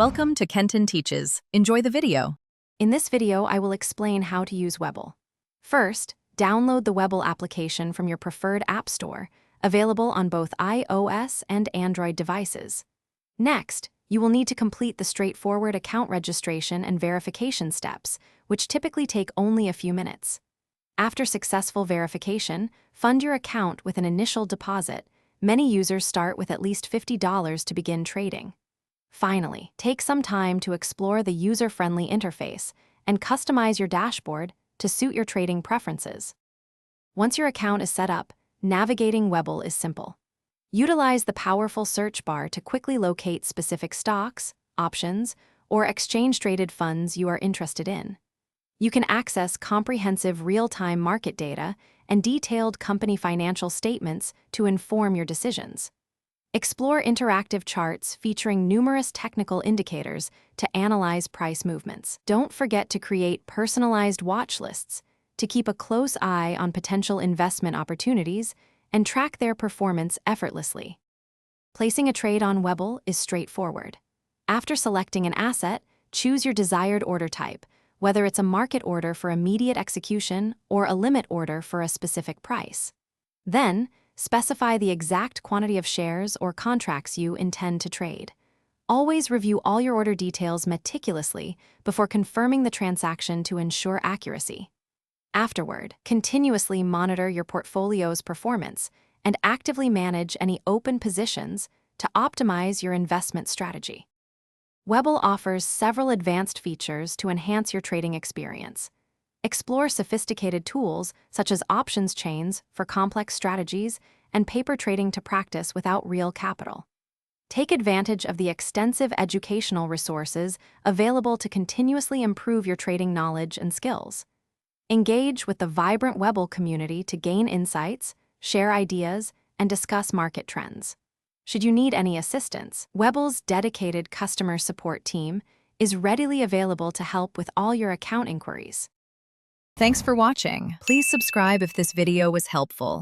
Welcome to Kenton Teaches. Enjoy the video. In this video, I will explain how to use Webull. First, download the Webull application from your preferred app store, available on both iOS and Android devices. Next, you will need to complete the straightforward account registration and verification steps, which typically take only a few minutes. After successful verification, fund your account with an initial deposit. Many users start with at least $50 to begin trading. Finally, take some time to explore the user-friendly interface and customize your dashboard to suit your trading preferences. Once your account is set up, navigating Webull is simple. Utilize the powerful search bar to quickly locate specific stocks, options, or exchange-traded funds you are interested in. You can access comprehensive real-time market data and detailed company financial statements to inform your decisions. Explore interactive charts featuring numerous technical indicators to analyze price movements. Don't forget to create personalized watch lists to keep a close eye on potential investment opportunities and track their performance effortlessly. Placing a trade on Webull is straightforward. After selecting an asset, choose your desired order type, whether it's a market order for immediate execution or a limit order for a specific price. Then, specify the exact quantity of shares or contracts you intend to trade. Always review all your order details meticulously before confirming the transaction to ensure accuracy. Afterward, continuously monitor your portfolio's performance and actively manage any open positions to optimize your investment strategy. Webull offers several advanced features to enhance your trading experience. Explore sophisticated tools such as options chains for complex strategies and paper trading to practice without real capital. Take advantage of the extensive educational resources available to continuously improve your trading knowledge and skills. Engage with the vibrant Webull community to gain insights, share ideas, and discuss market trends. Should you need any assistance, Webull's dedicated customer support team is readily available to help with all your account inquiries. Thanks for watching. Please subscribe if this video was helpful.